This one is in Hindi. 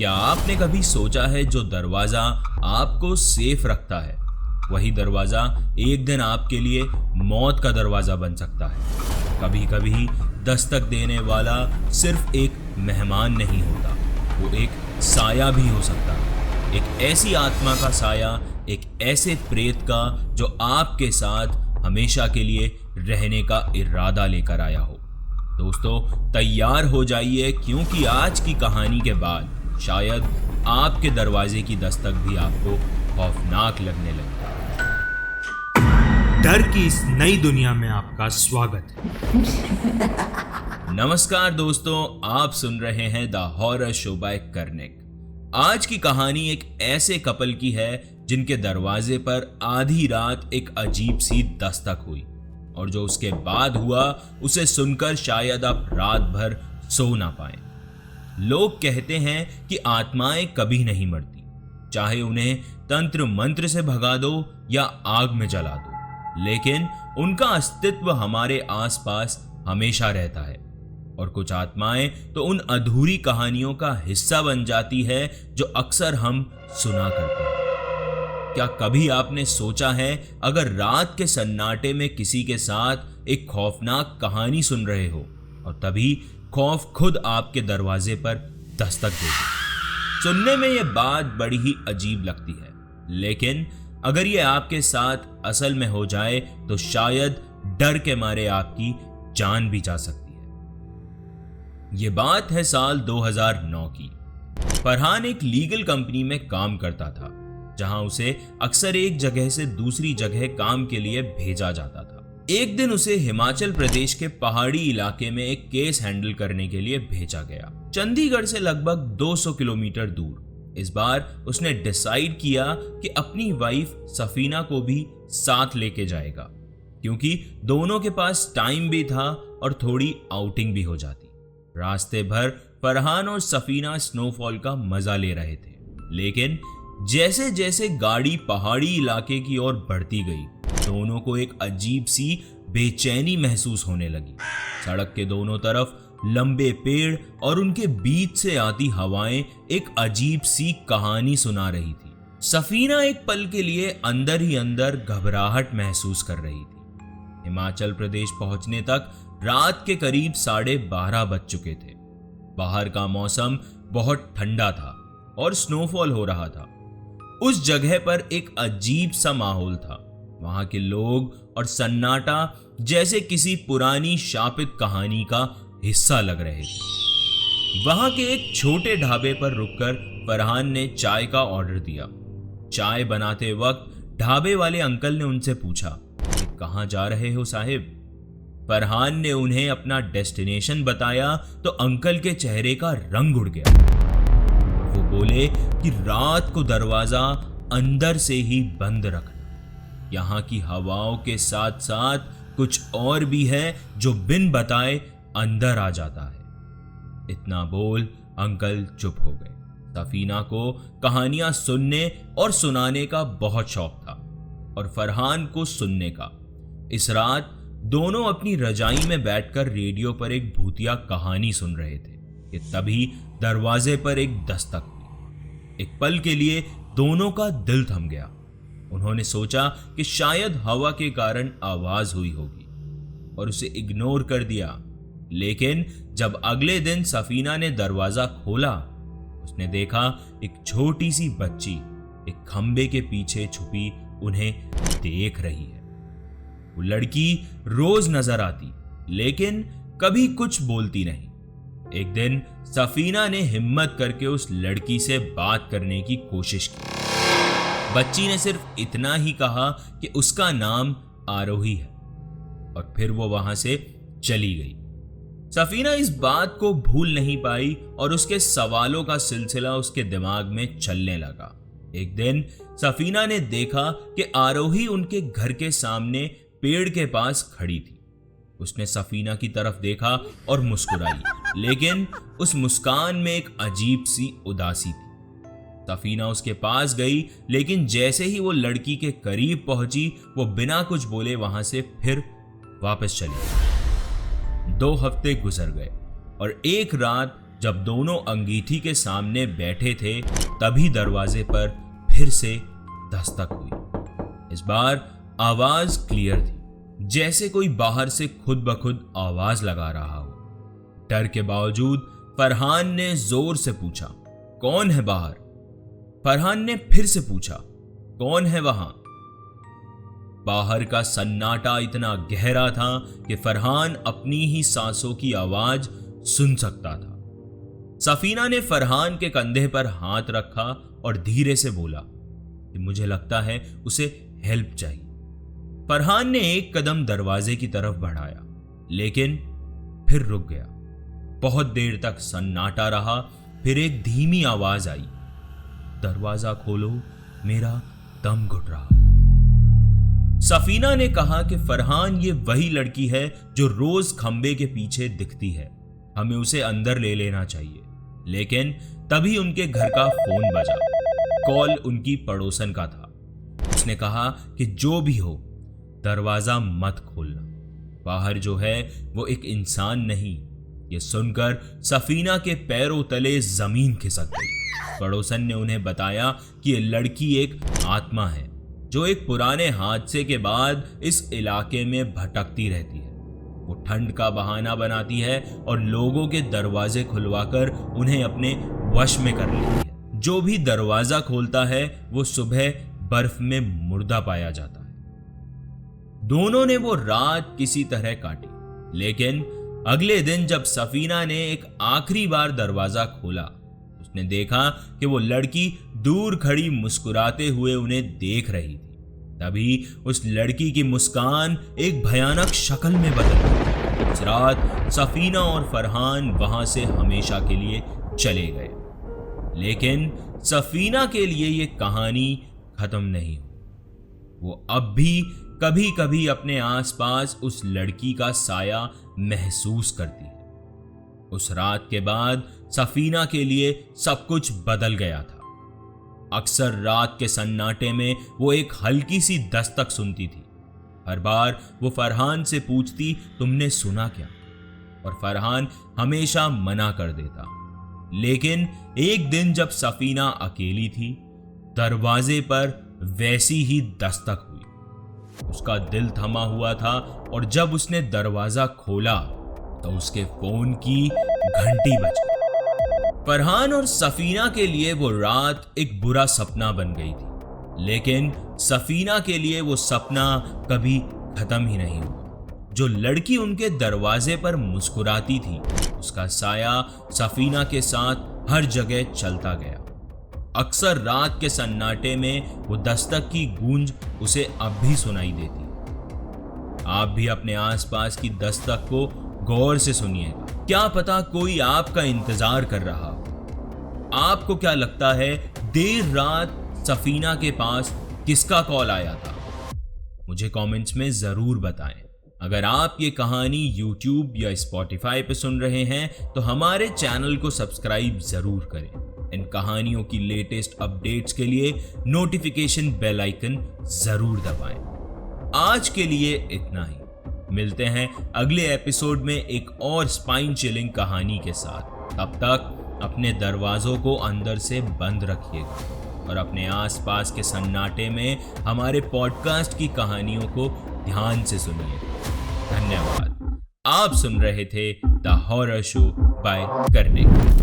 क्या आपने कभी सोचा है जो दरवाजा आपको सेफ रखता है वही दरवाजा एक दिन आपके लिए मौत का दरवाजा बन सकता है। कभी कभी दस्तक देने वाला सिर्फ एक मेहमान नहीं होता, वो एक साया भी हो सकता है। एक ऐसी आत्मा का साया, एक ऐसे प्रेत का जो आपके साथ हमेशा के लिए रहने का इरादा लेकर आया हो। दोस्तों तैयार हो जाइए, क्योंकि आज की कहानी के बाद शायद आपके दरवाजे की दस्तक भी आपको खौफनाक लगने लगे। डर की इस नई दुनिया में आपका स्वागत है। नमस्कार दोस्तों, आप सुन रहे हैं the horror show by Karnik. आज की कहानी एक ऐसे कपल की है जिनके दरवाजे पर आधी रात एक अजीब सी दस्तक हुई, और जो उसके बाद हुआ उसे सुनकर शायद आप रात भर सो ना पाए। लोग कहते हैं कि आत्माएं कभी नहीं मरती, चाहे उन्हें तंत्र मंत्र से भगा दो या आग में जला दो, लेकिन उनका अस्तित्व हमारे आसपास हमेशा रहता है। और कुछ आत्माएं तो उन अधूरी कहानियों का हिस्सा बन जाती है जो अक्सर हम सुना करते हैं। क्या कभी आपने सोचा है, अगर रात के सन्नाटे में किसी के साथ एक खौफनाक कहानी सुन रहे हो और तभी खौफ खुद आपके दरवाजे पर दस्तक देगी। सुनने में यह बात बड़ी ही अजीब लगती है, लेकिन अगर यह आपके साथ असल में हो जाए तो शायद डर के मारे आपकी जान भी जा सकती है। यह बात है साल 2009 की। फरहान एक लीगल कंपनी में काम करता था, जहां उसे अक्सर एक जगह से दूसरी जगह काम के लिए भेजा जाता था। एक दिन उसे हिमाचल प्रदेश के पहाड़ी इलाके में एक केस हैंडल करने के लिए भेजा गया, चंडीगढ़ से लगभग 200 किलोमीटर दूर। इस बार उसने डिसाइड किया कि अपनी वाइफ सफीना को भी साथ लेके जाएगा, क्योंकि दोनों के पास टाइम भी था और थोड़ी आउटिंग भी हो जाती। रास्ते भर फरहान और सफीना स्नोफॉल का मजा ले रहे थे, लेकिन जैसे जैसे गाड़ी पहाड़ी इलाके की ओर बढ़ती गई, दोनों को एक अजीब सी बेचैनी महसूस होने लगी। सड़क के दोनों तरफ लंबे पेड़ और उनके बीच से आती हवाएं एक अजीब सी कहानी सुना रही थी। सफीना एक पल के लिए अंदर ही अंदर घबराहट महसूस कर रही थी। हिमाचल प्रदेश पहुंचने तक रात के करीब 12:30 बज चुके थे। बाहर का मौसम बहुत ठंडा था और स्नोफॉल हो रहा था। उस जगह पर एक अजीब सा माहौल था। वहां के लोग और सन्नाटा जैसे किसी पुरानी शापित कहानी का हिस्सा लग रहे थे। वहां के एक छोटे ढाबे पर रुककर फरहान ने चाय का ऑर्डर दिया। चाय बनाते वक्त ढाबे वाले अंकल ने उनसे पूछा कि कहां जा रहे हो साहिब। फरहान ने उन्हें अपना डेस्टिनेशन बताया तो अंकल के चेहरे का रंग उड़ गया। वो बोले कि रात को दरवाजा अंदर से ही बंद रखना। यहाँ की हवाओं के साथ साथ कुछ और भी है जो बिन बताए अंदर आ जाता है। इतना बोल अंकल चुप हो गए। सफीना को कहानियां सुनने और सुनाने का बहुत शौक था, और फरहान को सुनने का। इस रात दोनों अपनी रजाई में बैठकर रेडियो पर एक भूतिया कहानी सुन रहे थे कि तभी दरवाजे पर एक दस्तक हुई। एक पल के लिए दोनों का दिल थम गया। उन्होंने सोचा कि शायद हवा के कारण आवाज हुई होगी और उसे इग्नोर कर दिया। लेकिन जब अगले दिन सफीना ने दरवाजा खोला, उसने देखा एक छोटी सी बच्ची एक खंबे के पीछे छुपी उन्हें देख रही है। वो लड़की रोज नजर आती, लेकिन कभी कुछ बोलती नहीं। एक दिन सफीना ने हिम्मत करके उस लड़की से बात करने की कोशिश की। बच्ची ने सिर्फ इतना ही कहा कि उसका नाम आरोही है, और फिर वो वहां से चली गई। सफीना इस बात को भूल नहीं पाई और उसके सवालों का सिलसिला उसके दिमाग में चलने लगा। एक दिन सफीना ने देखा कि आरोही उनके घर के सामने पेड़ के पास खड़ी थी। उसने सफीना की तरफ देखा और मुस्कुराई, लेकिन उस मुस्कान में एक अजीब सी उदासी थी। सफीना उसके पास गई, लेकिन जैसे ही वो लड़की के करीब पहुंची, वो बिना कुछ बोले वहां से फिर वापस चली गई। 2 हफ्ते गुजर गए और एक रात जब दोनों अंगीठी के सामने बैठे थे तभी दरवाजे पर फिर से दस्तक हुई। इस बार आवाज क्लियर थी, जैसे कोई बाहर से खुद ब खुद आवाज लगा रहा हो। डर के बावजूद फरहान ने जोर से पूछा, कौन है बाहर? फरहान ने फिर से पूछा, कौन है वहां? बाहर का सन्नाटा इतना गहरा था कि फरहान अपनी ही सांसों की आवाज सुन सकता था। सफीना ने फरहान के कंधे पर हाथ रखा और धीरे से बोला कि मुझे लगता है उसे हेल्प चाहिए। फरहान ने एक कदम दरवाजे की तरफ बढ़ाया, लेकिन फिर रुक गया। बहुत देर तक सन्नाटा रहा। फिर एक धीमी आवाज आई, दरवाजा खोलो, मेरा दम घुट रहा। सफीना ने कहा कि फरहान, ये वही लड़की है जो रोज खंबे के पीछे दिखती है, हमें उसे अंदर ले लेना चाहिए। लेकिन तभी उनके घर का फोन बजा। कॉल उनकी पड़ोसन का था। उसने कहा कि जो भी हो, दरवाजा मत खोलना, बाहर जो है वो एक इंसान नहीं। ये सुनकर सफीना के पैरों तले जमीन खिसक गई। पड़ोसन ने उन्हें बताया कि ये लड़की एक आत्मा है जो एक पुराने हादसे के बाद इस इलाके में भटकती रहती है। वो ठंड का बहाना बनाती है और लोगों के दरवाजे खुलवाकर उन्हें अपने वश में कर लेती है। जो भी दरवाजा खोलता है वो सुबह बर्फ में मुर्दा पाया जाता है। दोनों ने वो रात किसी तरह काटी, लेकिन अगले दिन जब सफीना ने एक आखिरी बार दरवाजा खोला, उसने देखा कि वो लड़की दूर खड़ी मुस्कुराते हुए उन्हें देख रही थी। तभी उस लड़की की मुस्कान एक भयानक शक्ल में बदल गई। उस रात सफीना और फरहान वहां से हमेशा के लिए चले गए। लेकिन सफीना के लिए ये कहानी खत्म नहीं हुई। वो अब भी कभी कभी अपने आसपास उस लड़की का साया महसूस करती है। उस रात के बाद सफीना के लिए सब कुछ बदल गया था। अक्सर रात के सन्नाटे में वो एक हल्की सी दस्तक सुनती थी। हर बार वो फरहान से पूछती, तुमने सुना क्या? और फरहान हमेशा मना कर देता। लेकिन एक दिन जब सफीना अकेली थी, दरवाजे पर वैसी ही दस्तक हुई। उसका दिल थमा हुआ था और जब उसने दरवाजा खोला तो उसके फोन की घंटी बज गई। फरहान और सफीना के लिए वो रात एक बुरा सपना बन गई थी, लेकिन सफीना के लिए वो सपना कभी खत्म ही नहीं हुआ। जो लड़की उनके दरवाजे पर मुस्कुराती थी, उसका साया सफीना के साथ हर जगह चलता गया। अक्सर रात के सन्नाटे में वो दस्तक की गूंज उसे अब भी सुनाई देती। आप भी अपने आसपास की दस्तक को गौर से सुनिएगा, क्या पता कोई आपका इंतजार कर रहा हो। आपको क्या लगता है, देर रात सफीना के पास किसका कॉल आया था? मुझे कमेंट्स में जरूर बताएं। अगर आप ये कहानी YouTube या Spotify पे सुन रहे हैं तो हमारे चैनल को सब्सक्राइब जरूर करें। इन कहानियों की लेटेस्ट अपडेट्स के लिए नोटिफिकेशन बेल आइकन जरूर दबाएं। आज के लिए इतना ही। मिलते हैं अगले एपिसोड में एक और स्पाइन चिलिंग कहानी के साथ। तब तक अपने दरवाजों को अंदर से बंद रखिएगा और अपने आसपास के सन्नाटे में हमारे पॉडकास्ट की कहानियों को ध्यान से सुनिए। धन्यवाद। आप सुन रहे थे the horror show by Kernig.